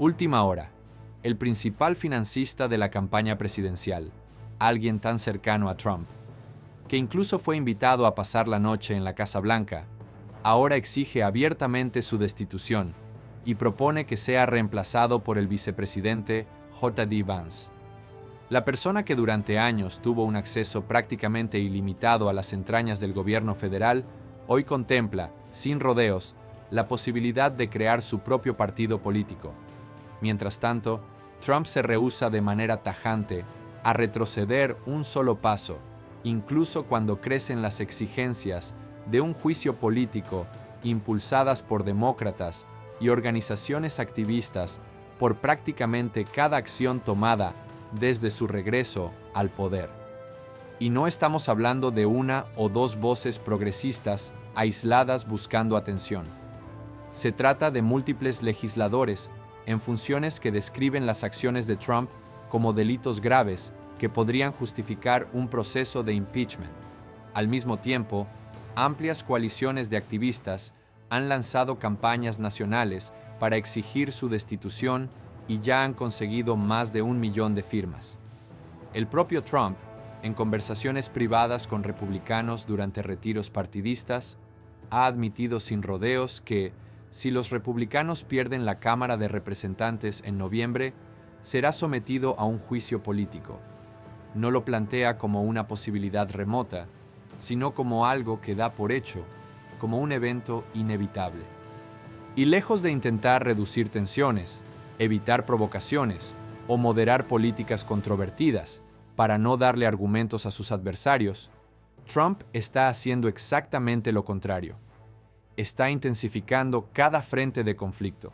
Última hora. El principal financista de la campaña presidencial, alguien tan cercano a Trump, que incluso fue invitado a pasar la noche en la Casa Blanca, ahora exige abiertamente su destitución y propone que sea reemplazado por el vicepresidente J.D. Vance. La persona que durante años tuvo un acceso prácticamente ilimitado a las entrañas del gobierno federal, hoy contempla, sin rodeos, la posibilidad de crear su propio partido político. Mientras tanto, Trump se rehúsa de manera tajante a retroceder un solo paso, incluso cuando crecen las exigencias de un juicio político impulsadas por demócratas y organizaciones activistas por prácticamente cada acción tomada desde su regreso al poder. Y no estamos hablando de una o dos voces progresistas aisladas buscando atención. Se trata de múltiples legisladores en funciones que describen las acciones de Trump como delitos graves que podrían justificar un proceso de impeachment. Al mismo tiempo, amplias coaliciones de activistas han lanzado campañas nacionales para exigir su destitución y ya han conseguido más de 1 millón de firmas. El propio Trump, en conversaciones privadas con republicanos durante retiros partidistas, ha admitido sin rodeos que, si los republicanos pierden la Cámara de Representantes en noviembre, será sometido a un juicio político. No lo plantea como una posibilidad remota, sino como algo que da por hecho, como un evento inevitable. Y lejos de intentar reducir tensiones, evitar provocaciones o moderar políticas controvertidas para no darle argumentos a sus adversarios, Trump está haciendo exactamente lo contrario. Está intensificando cada frente de conflicto.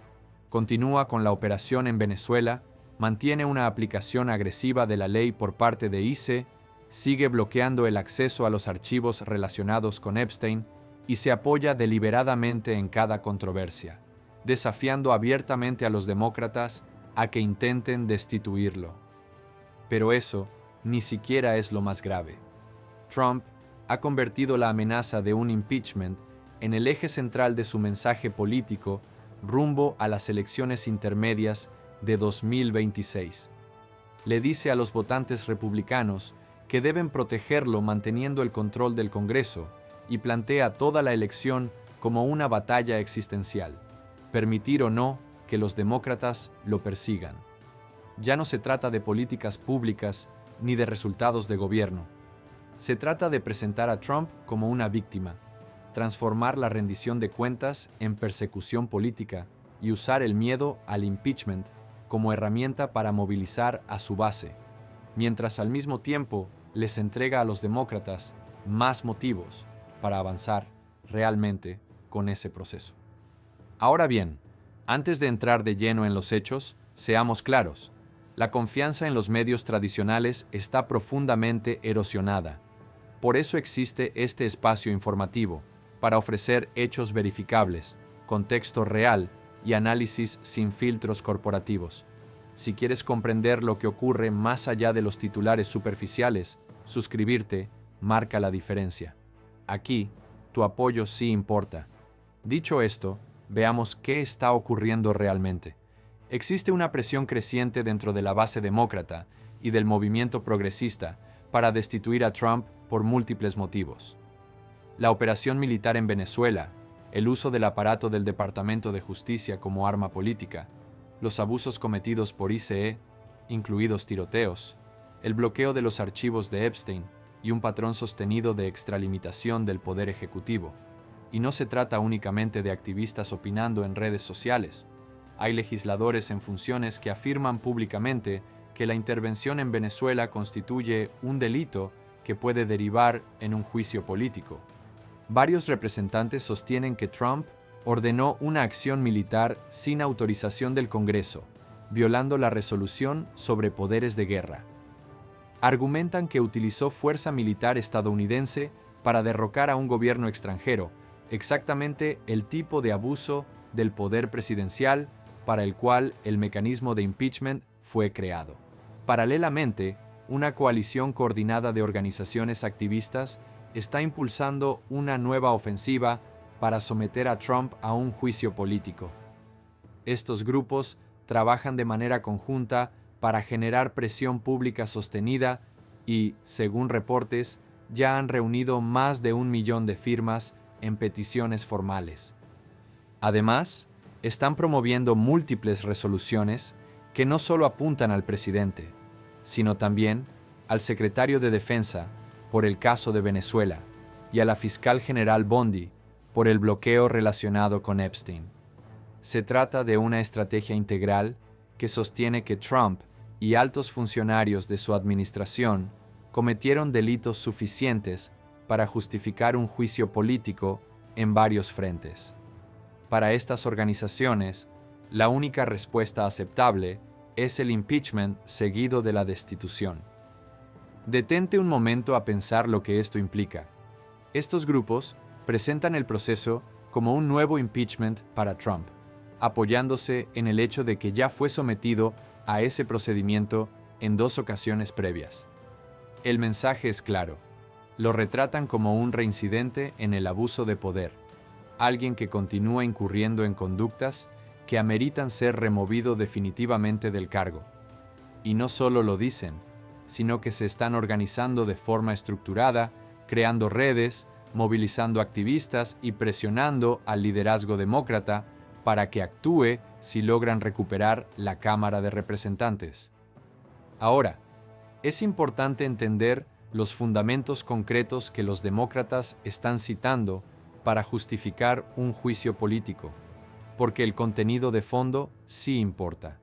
Continúa con la operación en Venezuela, mantiene una aplicación agresiva de la ley por parte de ICE, sigue bloqueando el acceso a los archivos relacionados con Epstein y se apoya deliberadamente en cada controversia, desafiando abiertamente a los demócratas a que intenten destituirlo. Pero eso ni siquiera es lo más grave. Trump ha convertido la amenaza de un impeachment en el eje central de su mensaje político rumbo a las elecciones intermedias de 2026. Le dice a los votantes republicanos que deben protegerlo manteniendo el control del Congreso y plantea toda la elección como una batalla existencial, permitir o no que los demócratas lo persigan. Ya no se trata de políticas públicas ni de resultados de gobierno. Se trata de presentar a Trump como una víctima, transformar la rendición de cuentas en persecución política y usar el miedo al impeachment como herramienta para movilizar a su base, mientras al mismo tiempo les entrega a los demócratas más motivos para avanzar realmente con ese proceso. Ahora bien, antes de entrar de lleno en los hechos, seamos claros, la confianza en los medios tradicionales está profundamente erosionada. Por eso existe este espacio informativo, para ofrecer hechos verificables, contexto real y análisis sin filtros corporativos. Si quieres comprender lo que ocurre más allá de los titulares superficiales, suscribirte marca la diferencia. Aquí, tu apoyo sí importa. Dicho esto, veamos qué está ocurriendo realmente. Existe una presión creciente dentro de la base demócrata y del movimiento progresista para destituir a Trump por múltiples motivos. La operación militar en Venezuela, el uso del aparato del Departamento de Justicia como arma política, los abusos cometidos por ICE, incluidos tiroteos, el bloqueo de los archivos de Epstein y un patrón sostenido de extralimitación del poder ejecutivo. Y no se trata únicamente de activistas opinando en redes sociales. Hay legisladores en funciones que afirman públicamente que la intervención en Venezuela constituye un delito que puede derivar en un juicio político. Varios representantes sostienen que Trump ordenó una acción militar sin autorización del Congreso, violando la resolución sobre poderes de guerra. Argumentan que utilizó fuerza militar estadounidense para derrocar a un gobierno extranjero, exactamente el tipo de abuso del poder presidencial para el cual el mecanismo de impeachment fue creado. Paralelamente, una coalición coordinada de organizaciones activistas está impulsando una nueva ofensiva para someter a Trump a un juicio político. Estos grupos trabajan de manera conjunta para generar presión pública sostenida y, según reportes, ya han reunido más de 1 millón de firmas en peticiones formales. Además, están promoviendo múltiples resoluciones que no solo apuntan al presidente, sino también al secretario de Defensa por el caso de Venezuela y a la fiscal general Bondi por el bloqueo relacionado con Epstein. Se trata de una estrategia integral que sostiene que Trump y altos funcionarios de su administración cometieron delitos suficientes para justificar un juicio político en varios frentes. Para estas organizaciones, la única respuesta aceptable es el impeachment seguido de la destitución. Detente un momento a pensar lo que esto implica. Estos grupos presentan el proceso como un nuevo impeachment para Trump, apoyándose en el hecho de que ya fue sometido a ese procedimiento en 2 ocasiones previas. El mensaje es claro. Lo retratan como un reincidente en el abuso de poder, alguien que continúa incurriendo en conductas que ameritan ser removido definitivamente del cargo. Y no solo lo dicen, sino que se están organizando de forma estructurada, creando redes, movilizando activistas y presionando al liderazgo demócrata para que actúe si logran recuperar la Cámara de Representantes. Ahora, es importante entender los fundamentos concretos que los demócratas están citando para justificar un juicio político, porque el contenido de fondo sí importa.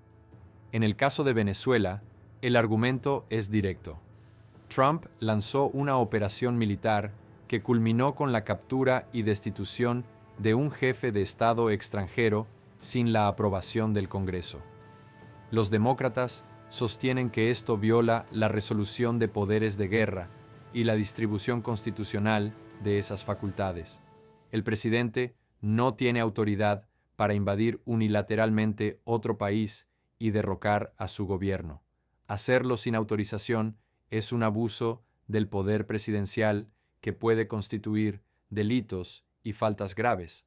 En el caso de Venezuela, el argumento es directo. Trump lanzó una operación militar que culminó con la captura y destitución de un jefe de Estado extranjero sin la aprobación del Congreso. Los demócratas sostienen que esto viola la resolución de poderes de guerra y la distribución constitucional de esas facultades. El presidente no tiene autoridad para invadir unilateralmente otro país y derrocar a su gobierno. Hacerlo sin autorización es un abuso del poder presidencial que puede constituir delitos y faltas graves.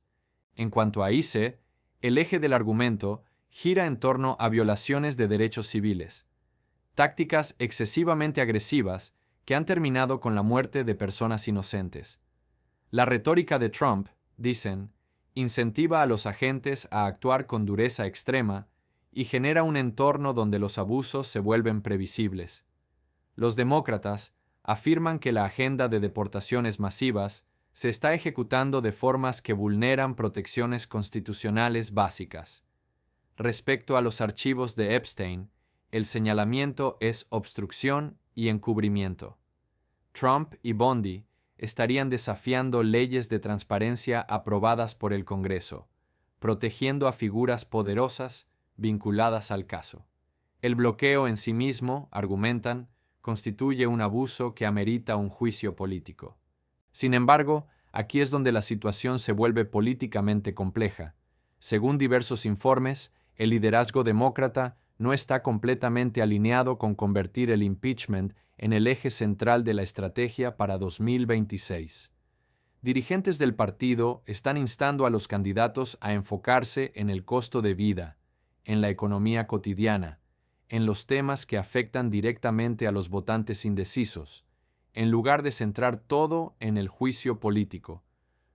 En cuanto a ICE, el eje del argumento gira en torno a violaciones de derechos civiles, tácticas excesivamente agresivas que han terminado con la muerte de personas inocentes. La retórica de Trump, dicen, incentiva a los agentes a actuar con dureza extrema y genera un entorno donde los abusos se vuelven previsibles. Los demócratas afirman que la agenda de deportaciones masivas se está ejecutando de formas que vulneran protecciones constitucionales básicas. Respecto a los archivos de Epstein, el señalamiento es obstrucción y encubrimiento. Trump y Bondi estarían desafiando leyes de transparencia aprobadas por el Congreso, protegiendo a figuras poderosas vinculadas al caso. El bloqueo en sí mismo, argumentan, constituye un abuso que amerita un juicio político. Sin embargo, aquí es donde la situación se vuelve políticamente compleja. Según diversos informes, el liderazgo demócrata no está completamente alineado con convertir el impeachment en el eje central de la estrategia para 2026. Dirigentes del partido están instando a los candidatos a enfocarse en el costo de vida, en la economía cotidiana, en los temas que afectan directamente a los votantes indecisos, en lugar de centrar todo en el juicio político,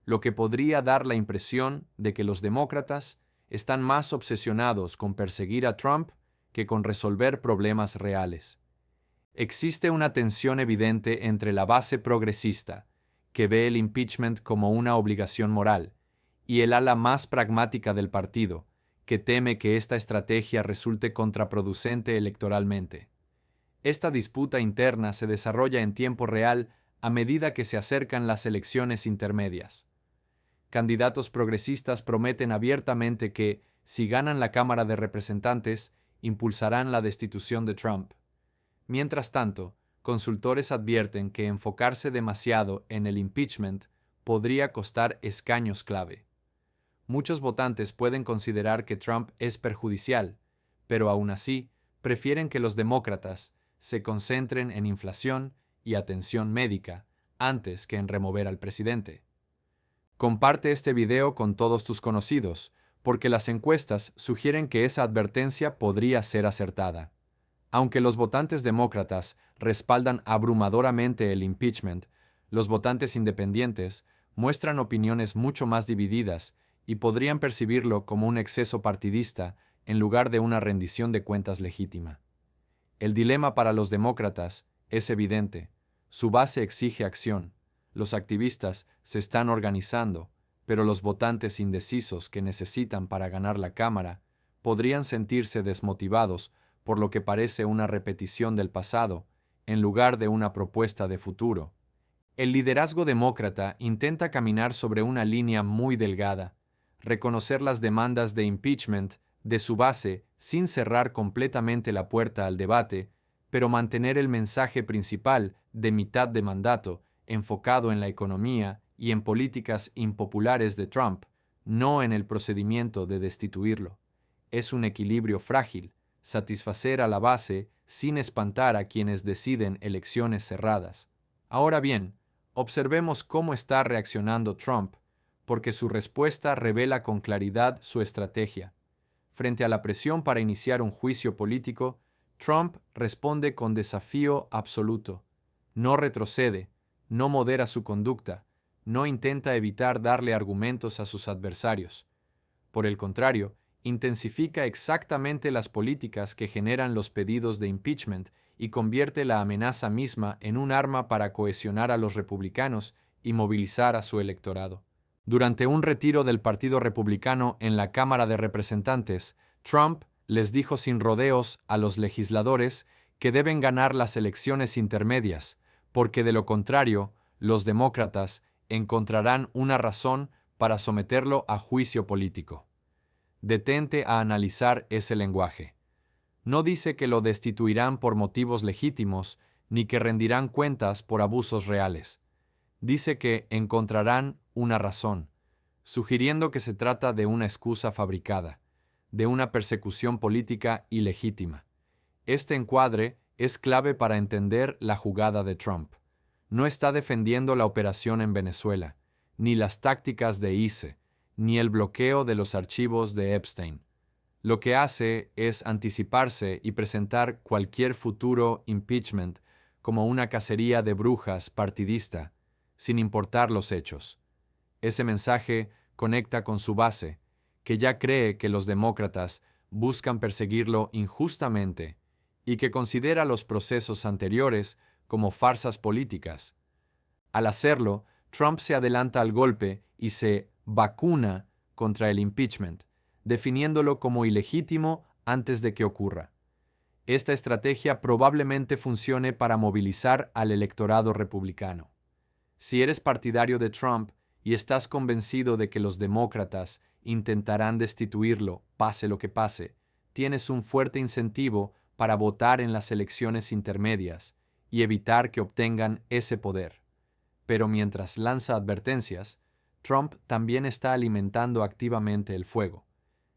lo que podría dar la impresión de que los demócratas están más obsesionados con perseguir a Trump que con resolver problemas reales. Existe una tensión evidente entre la base progresista, que ve el impeachment como una obligación moral, y el ala más pragmática del partido, que teme que esta estrategia resulte contraproducente electoralmente. Esta disputa interna se desarrolla en tiempo real a medida que se acercan las elecciones intermedias. Candidatos progresistas prometen abiertamente que, si ganan la Cámara de Representantes, impulsarán la destitución de Trump. Mientras tanto, consultores advierten que enfocarse demasiado en el impeachment podría costar escaños clave. Muchos votantes pueden considerar que Trump es perjudicial, pero aún así prefieren que los demócratas se concentren en inflación y atención médica antes que en remover al presidente. Comparte este video con todos tus conocidos, porque las encuestas sugieren que esa advertencia podría ser acertada. Aunque los votantes demócratas respaldan abrumadoramente el impeachment, los votantes independientes muestran opiniones mucho más divididas y podrían percibirlo como un exceso partidista en lugar de una rendición de cuentas legítima. El dilema para los demócratas es evidente. Su base exige acción. Los activistas se están organizando, pero los votantes indecisos que necesitan para ganar la Cámara podrían sentirse desmotivados por lo que parece una repetición del pasado, en lugar de una propuesta de futuro. El liderazgo demócrata intenta caminar sobre una línea muy delgada, reconocer las demandas de impeachment de su base sin cerrar completamente la puerta al debate, pero mantener el mensaje principal de mitad de mandato enfocado en la economía y en políticas impopulares de Trump, no en el procedimiento de destituirlo. Es un equilibrio frágil, satisfacer a la base sin espantar a quienes deciden elecciones cerradas. Ahora bien, observemos cómo está reaccionando Trump, porque su respuesta revela con claridad su estrategia. Frente a la presión para iniciar un juicio político, Trump responde con desafío absoluto. No retrocede, no modera su conducta, no intenta evitar darle argumentos a sus adversarios. Por el contrario, intensifica exactamente las políticas que generan los pedidos de impeachment y convierte la amenaza misma en un arma para cohesionar a los republicanos y movilizar a su electorado. Durante un retiro del Partido Republicano en la Cámara de Representantes, Trump les dijo sin rodeos a los legisladores que deben ganar las elecciones intermedias, porque de lo contrario, los demócratas encontrarán una razón para someterlo a juicio político. Detente a analizar ese lenguaje. No dice que lo destituirán por motivos legítimos, ni que rendirán cuentas por abusos reales. Dice que encontrarán una razón, sugiriendo que se trata de una excusa fabricada, de una persecución política ilegítima. Este encuadre es clave para entender la jugada de Trump. No está defendiendo la operación en Venezuela, ni las tácticas de ICE, ni el bloqueo de los archivos de Epstein. Lo que hace es anticiparse y presentar cualquier futuro impeachment como una cacería de brujas partidista, sin importar los hechos. Ese mensaje conecta con su base, que ya cree que los demócratas buscan perseguirlo injustamente y que considera los procesos anteriores como farsas políticas. Al hacerlo, Trump se adelanta al golpe y se vacuna contra el impeachment, definiéndolo como ilegítimo antes de que ocurra. Esta estrategia probablemente funcione para movilizar al electorado republicano. Si eres partidario de Trump y estás convencido de que los demócratas intentarán destituirlo, pase lo que pase, tienes un fuerte incentivo para votar en las elecciones intermedias y evitar que obtengan ese poder. Pero mientras lanza advertencias, Trump también está alimentando activamente el fuego.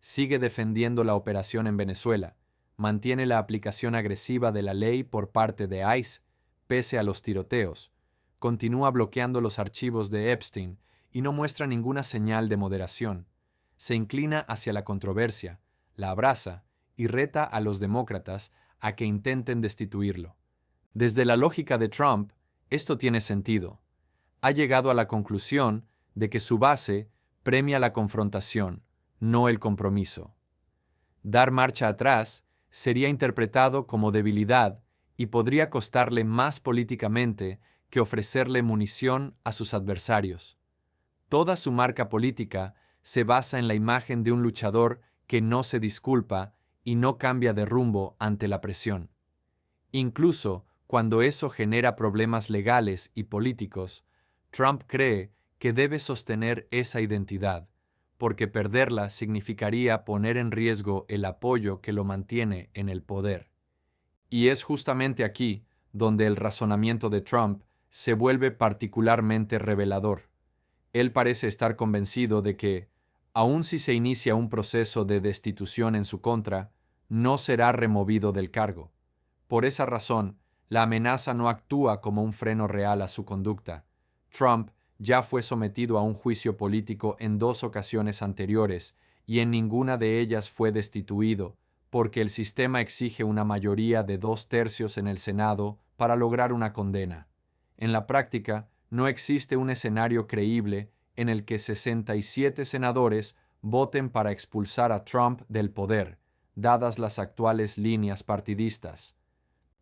Sigue defendiendo la operación en Venezuela, mantiene la aplicación agresiva de la ley por parte de ICE, pese a los tiroteos, continúa bloqueando los archivos de Epstein y no muestra ninguna señal de moderación. Se inclina hacia la controversia, la abraza y reta a los demócratas a que intenten destituirlo. Desde la lógica de Trump, esto tiene sentido. Ha llegado a la conclusión de que su base premia la confrontación, no el compromiso. Dar marcha atrás sería interpretado como debilidad y podría costarle más políticamente que ofrecerle munición a sus adversarios. Toda su marca política se basa en la imagen de un luchador que no se disculpa y no cambia de rumbo ante la presión. Incluso cuando eso genera problemas legales y políticos, Trump cree que debe sostener esa identidad, porque perderla significaría poner en riesgo el apoyo que lo mantiene en el poder. Y es justamente aquí donde el razonamiento de Trump se vuelve particularmente revelador. Él parece estar convencido de que, aun si se inicia un proceso de destitución en su contra, no será removido del cargo. Por esa razón, la amenaza no actúa como un freno real a su conducta. Trump ya fue sometido a un juicio político en 2 ocasiones anteriores y en ninguna de ellas fue destituido, porque el sistema exige una mayoría de 2/3 en el Senado para lograr una condena. En la práctica, no existe un escenario creíble en el que 67 senadores voten para expulsar a Trump del poder, dadas las actuales líneas partidistas.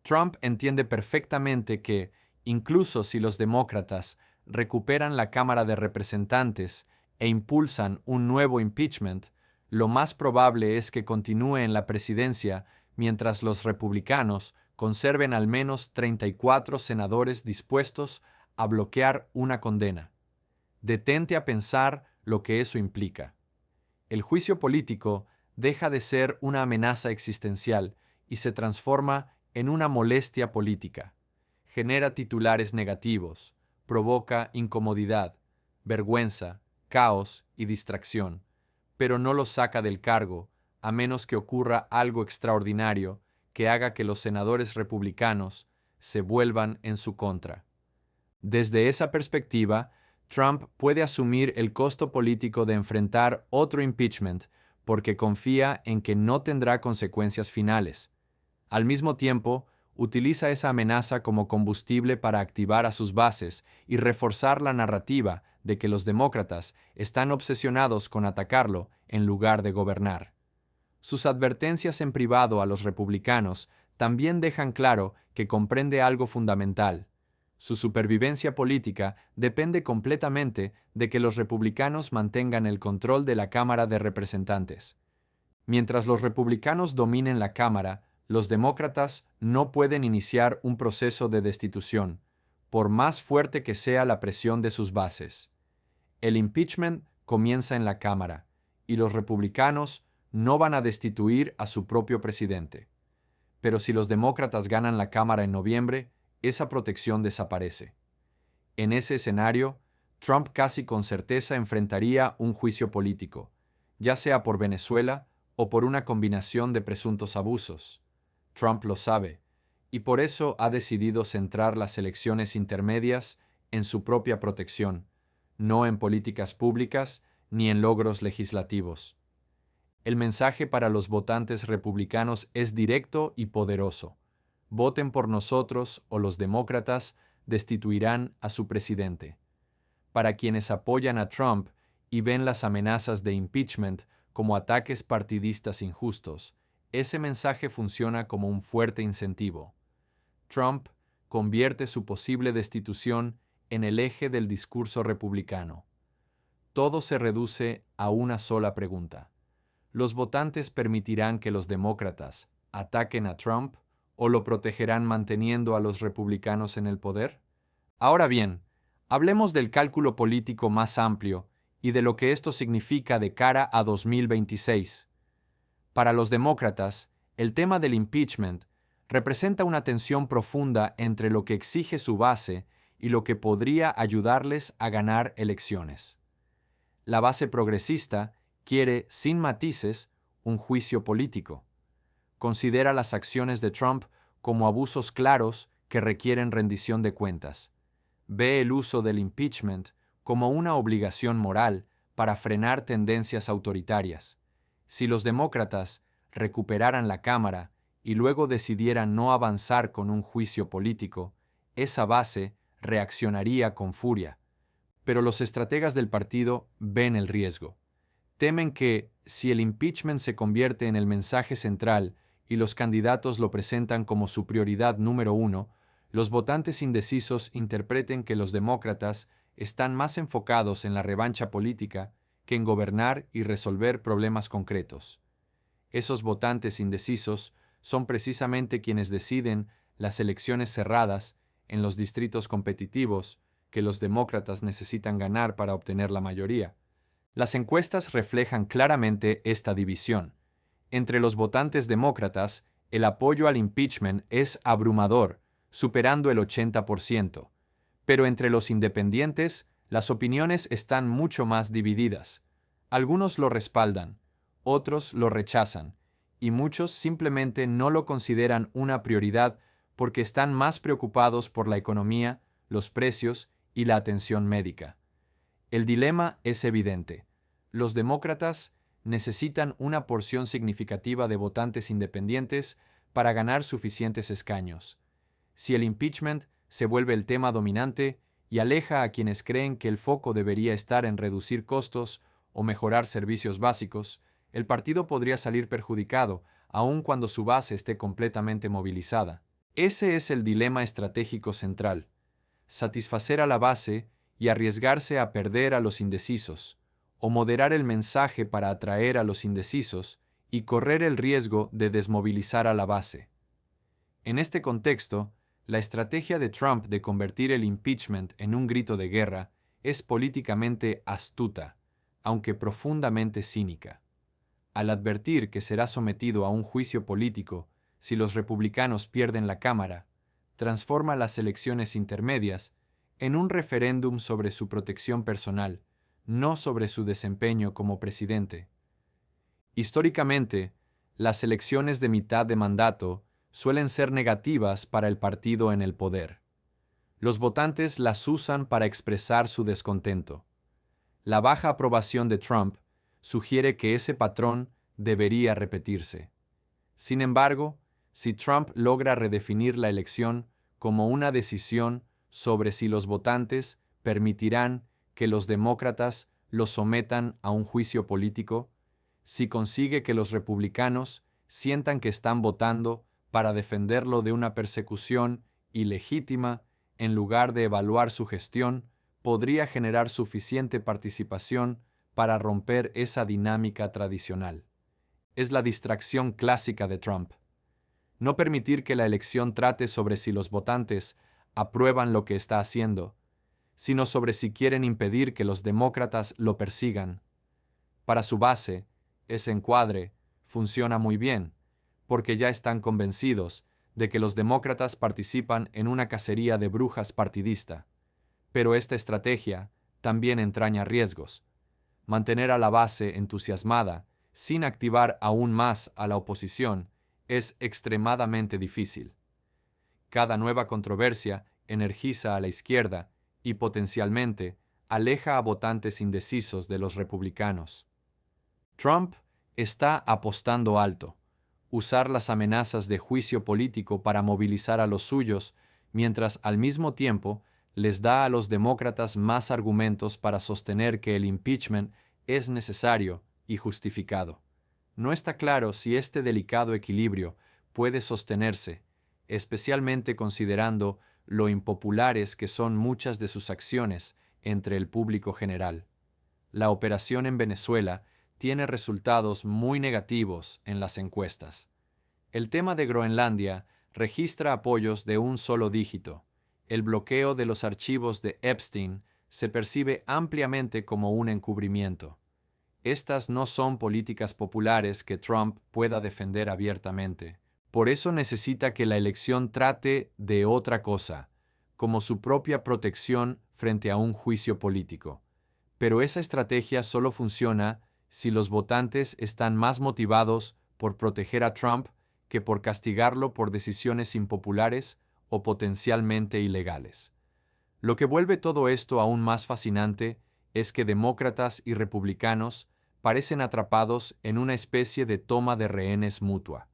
Trump entiende perfectamente que, incluso si los demócratas recuperan la Cámara de Representantes e impulsan un nuevo impeachment, lo más probable es que continúe en la presidencia mientras los republicanos conserven al menos 34 senadores dispuestos a bloquear una condena. Detente a pensar lo que eso implica. El juicio político deja de ser una amenaza existencial y se transforma en una molestia política. Genera titulares negativos, provoca incomodidad, vergüenza, caos y distracción, pero no los saca del cargo, a menos que ocurra algo extraordinario que haga que los senadores republicanos se vuelvan en su contra. Desde esa perspectiva, Trump puede asumir el costo político de enfrentar otro impeachment porque confía en que no tendrá consecuencias finales. Al mismo tiempo, utiliza esa amenaza como combustible para activar a sus bases y reforzar la narrativa de que los demócratas están obsesionados con atacarlo en lugar de gobernar. Sus advertencias en privado a los republicanos también dejan claro que comprende algo fundamental. Su supervivencia política depende completamente de que los republicanos mantengan el control de la Cámara de Representantes. Mientras los republicanos dominen la Cámara, los demócratas no pueden iniciar un proceso de destitución, por más fuerte que sea la presión de sus bases. El impeachment comienza en la Cámara, y los republicanos no van a destituir a su propio presidente. Pero si los demócratas ganan la Cámara en noviembre, esa protección desaparece. En ese escenario, Trump casi con certeza enfrentaría un juicio político, ya sea por Venezuela o por una combinación de presuntos abusos. Trump lo sabe, y por eso ha decidido centrar las elecciones intermedias en su propia protección, no en políticas públicas ni en logros legislativos. El mensaje para los votantes republicanos es directo y poderoso. Voten por nosotros o los demócratas destituirán a su presidente. Para quienes apoyan a Trump y ven las amenazas de impeachment como ataques partidistas injustos, ese mensaje funciona como un fuerte incentivo. Trump convierte su posible destitución en el eje del discurso republicano. Todo se reduce a una sola pregunta. ¿Los votantes permitirán que los demócratas ataquen a Trump o lo protegerán manteniendo a los republicanos en el poder? Ahora bien, hablemos del cálculo político más amplio y de lo que esto significa de cara a 2026. Para los demócratas, el tema del impeachment representa una tensión profunda entre lo que exige su base y lo que podría ayudarles a ganar elecciones. La base progresista quiere, sin matices, un juicio político. Considera las acciones de Trump como abusos claros que requieren rendición de cuentas. Ve el uso del impeachment como una obligación moral para frenar tendencias autoritarias. Si los demócratas recuperaran la Cámara y luego decidieran no avanzar con un juicio político, esa base reaccionaría con furia. Pero los estrategas del partido ven el riesgo. Temen que, si el impeachment se convierte en el mensaje central y los candidatos lo presentan como su prioridad número uno, los votantes indecisos interpreten que los demócratas están más enfocados en la revancha política que en gobernar y resolver problemas concretos. Esos votantes indecisos son precisamente quienes deciden las elecciones cerradas en los distritos competitivos que los demócratas necesitan ganar para obtener la mayoría. Las encuestas reflejan claramente esta división. Entre los votantes demócratas, el apoyo al impeachment es abrumador, superando el 80%. Pero entre los independientes, las opiniones están mucho más divididas. Algunos lo respaldan, otros lo rechazan, y muchos simplemente no lo consideran una prioridad porque están más preocupados por la economía, los precios y la atención médica. El dilema es evidente. Los demócratas necesitan una porción significativa de votantes independientes para ganar suficientes escaños. Si el impeachment se vuelve el tema dominante y aleja a quienes creen que el foco debería estar en reducir costos o mejorar servicios básicos, el partido podría salir perjudicado, aun cuando su base esté completamente movilizada. Ese es el dilema estratégico central: satisfacer a la base y arriesgarse a perder a los indecisos, o moderar el mensaje para atraer a los indecisos y correr el riesgo de desmovilizar a la base. En este contexto, la estrategia de Trump de convertir el impeachment en un grito de guerra es políticamente astuta, aunque profundamente cínica. Al advertir que será sometido a un juicio político si los republicanos pierden la Cámara, transforma las elecciones intermedias en un referéndum sobre su protección personal, no sobre su desempeño como presidente. Históricamente, las elecciones de mitad de mandato suelen ser negativas para el partido en el poder. Los votantes las usan para expresar su descontento. La baja aprobación de Trump sugiere que ese patrón debería repetirse. Sin embargo, si Trump logra redefinir la elección como una decisión sobre si los votantes permitirán que los demócratas lo sometan a un juicio político, si consigue que los republicanos sientan que están votando para defenderlo de una persecución ilegítima en lugar de evaluar su gestión, podría generar suficiente participación para romper esa dinámica tradicional. Es la distracción clásica de Trump. No permitir que la elección trate sobre si los votantes aprueban lo que está haciendo, sino sobre si quieren impedir que los demócratas lo persigan. Para su base, ese encuadre funciona muy bien, porque ya están convencidos de que los demócratas participan en una cacería de brujas partidista. Pero esta estrategia también entraña riesgos. Mantener a la base entusiasmada, sin activar aún más a la oposición, es extremadamente difícil. Cada nueva controversia energiza a la izquierda y potencialmente aleja a votantes indecisos de los republicanos. Trump está apostando alto: usar las amenazas de juicio político para movilizar a los suyos, mientras al mismo tiempo les da a los demócratas más argumentos para sostener que el impeachment es necesario y justificado. No está claro si este delicado equilibrio puede sostenerse, especialmente considerando lo impopulares que son muchas de sus acciones entre el público general. La operación en Venezuela tiene resultados muy negativos en las encuestas. El tema de Groenlandia registra apoyos de un solo dígito. El bloqueo de los archivos de Epstein se percibe ampliamente como un encubrimiento. Estas no son políticas populares que Trump pueda defender abiertamente. Por eso necesita que la elección trate de otra cosa, como su propia protección frente a un juicio político. Pero esa estrategia solo funciona si los votantes están más motivados por proteger a Trump que por castigarlo por decisiones impopulares o potencialmente ilegales. Lo que vuelve todo esto aún más fascinante es que demócratas y republicanos parecen atrapados en una especie de toma de rehenes mutua.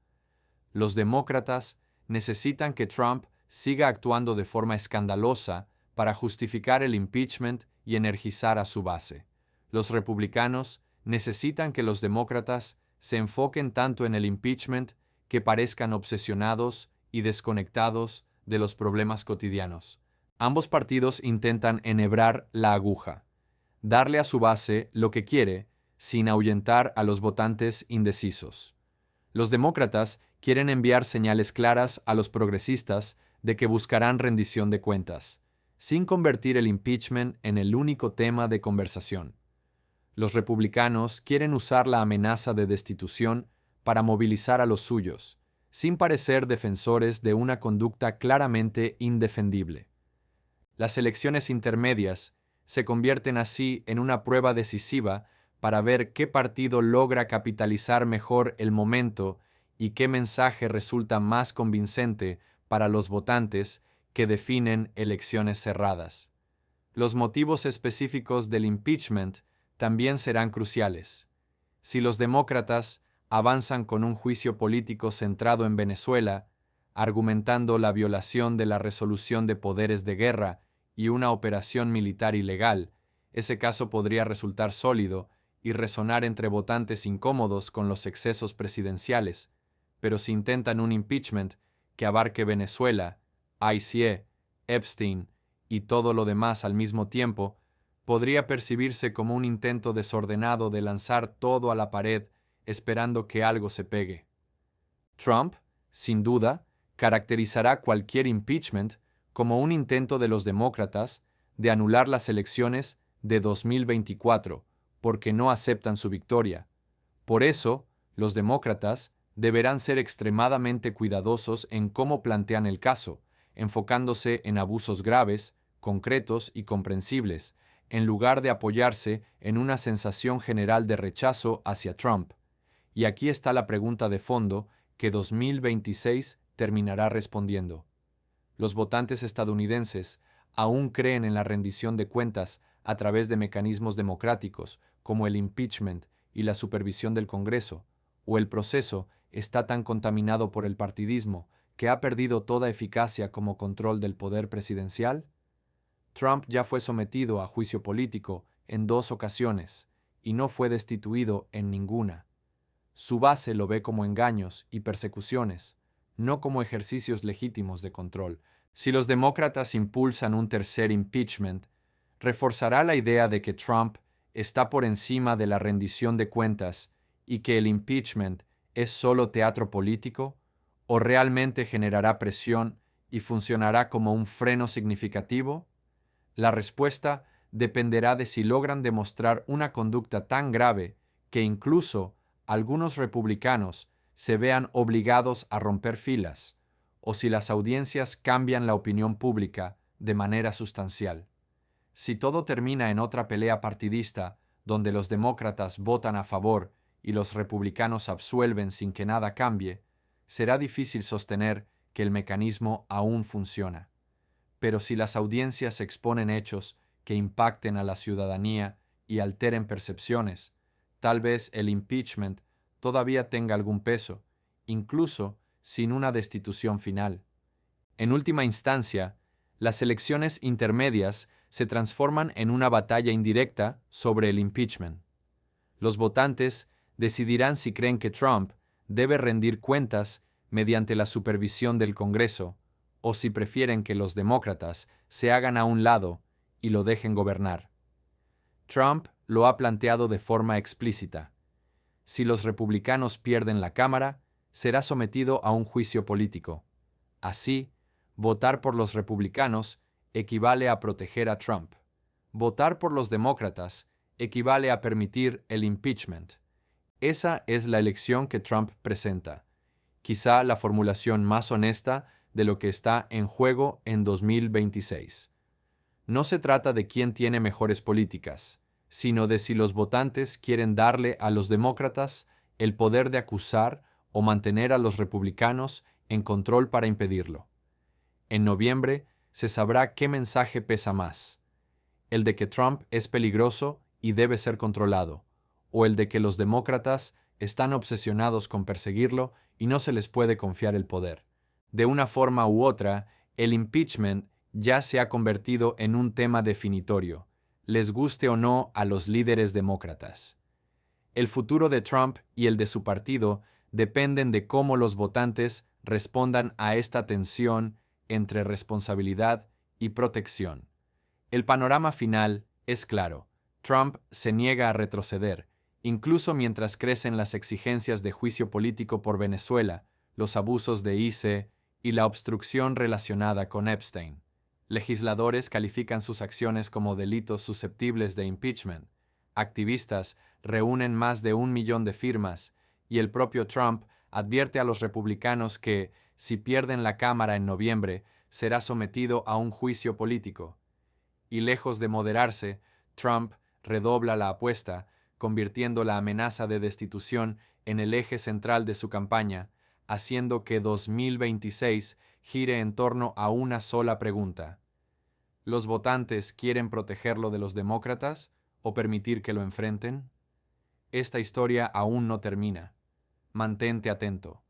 Los demócratas necesitan que Trump siga actuando de forma escandalosa para justificar el impeachment y energizar a su base. Los republicanos necesitan que los demócratas se enfoquen tanto en el impeachment que parezcan obsesionados y desconectados de los problemas cotidianos. Ambos partidos intentan enhebrar la aguja, darle a su base lo que quiere sin ahuyentar a los votantes indecisos. Los demócratas quieren enviar señales claras a los progresistas de que buscarán rendición de cuentas, sin convertir el impeachment en el único tema de conversación. Los republicanos quieren usar la amenaza de destitución para movilizar a los suyos, sin parecer defensores de una conducta claramente indefendible. Las elecciones intermedias se convierten así en una prueba decisiva para ver qué partido logra capitalizar mejor el momento y qué mensaje resulta más convincente para los votantes que definen elecciones cerradas. Los motivos específicos del impeachment también serán cruciales. Si los demócratas avanzan con un juicio político centrado en Venezuela, argumentando la violación de la resolución de poderes de guerra y una operación militar ilegal, ese caso podría resultar sólido y resonar entre votantes incómodos con los excesos presidenciales, pero si intentan un impeachment que abarque Venezuela, ICE, Epstein y todo lo demás al mismo tiempo, podría percibirse como un intento desordenado de lanzar todo a la pared esperando que algo se pegue. Trump, sin duda, caracterizará cualquier impeachment como un intento de los demócratas de anular las elecciones de 2024 porque no aceptan su victoria. Por eso, los demócratas deberán ser extremadamente cuidadosos en cómo plantean el caso, enfocándose en abusos graves, concretos y comprensibles, en lugar de apoyarse en una sensación general de rechazo hacia Trump. Y aquí está la pregunta de fondo que 2026 terminará respondiendo. Los votantes estadounidenses aún creen en la rendición de cuentas a través de mecanismos democráticos como el impeachment y la supervisión del Congreso, o el proceso está tan contaminado por el partidismo que ha perdido toda eficacia como control del poder presidencial? Trump ya fue sometido a juicio político en 2 ocasiones y no fue destituido en ninguna. Su base lo ve como engaños y persecuciones, no como ejercicios legítimos de control. Si los demócratas impulsan un tercer impeachment, reforzará la idea de que Trump está por encima de la rendición de cuentas y que el impeachment es solo teatro político, o realmente generará presión y funcionará como un freno significativo. La respuesta dependerá de si logran demostrar una conducta tan grave que incluso algunos republicanos se vean obligados a romper filas, o si las audiencias cambian la opinión pública de manera sustancial. Si todo termina en otra pelea partidista, donde los demócratas votan a favor y los republicanos absuelven sin que nada cambie, será difícil sostener que el mecanismo aún funciona. Pero si las audiencias exponen hechos que impacten a la ciudadanía y alteren percepciones, tal vez el impeachment todavía tenga algún peso, incluso sin una destitución final. En última instancia, las elecciones intermedias se transforman en una batalla indirecta sobre el impeachment. Los votantes decidirán si creen que Trump debe rendir cuentas mediante la supervisión del Congreso o si prefieren que los demócratas se hagan a un lado y lo dejen gobernar. Trump lo ha planteado de forma explícita. Si los republicanos pierden la Cámara, será sometido a un juicio político. Así, votar por los republicanos equivale a proteger a Trump. Votar por los demócratas equivale a permitir el impeachment. Esa es la elección que Trump presenta, quizá la formulación más honesta de lo que está en juego en 2026. No se trata de quién tiene mejores políticas, sino de si los votantes quieren darle a los demócratas el poder de acusar o mantener a los republicanos en control para impedirlo. En noviembre se sabrá qué mensaje pesa más, el de que Trump es peligroso y debe ser controlado, o el de que los demócratas están obsesionados con perseguirlo y no se les puede confiar el poder. De una forma u otra, el impeachment ya se ha convertido en un tema definitorio, les guste o no a los líderes demócratas. El futuro de Trump y el de su partido dependen de cómo los votantes respondan a esta tensión entre responsabilidad y protección. El panorama final es claro. Trump se niega a retroceder, incluso mientras crecen las exigencias de juicio político por Venezuela, los abusos de ICE y la obstrucción relacionada con Epstein. Legisladores califican sus acciones como delitos susceptibles de impeachment. Activistas reúnen más de 1 millón de firmas y el propio Trump advierte a los republicanos que, si pierden la Cámara en noviembre, será sometido a un juicio político. Y lejos de moderarse, Trump redobla la apuesta, convirtiendo la amenaza de destitución en el eje central de su campaña, haciendo que 2026 gire en torno a una sola pregunta. ¿Los votantes quieren protegerlo de los demócratas o permitir que lo enfrenten? esta historia aún no termina. Mantente atento.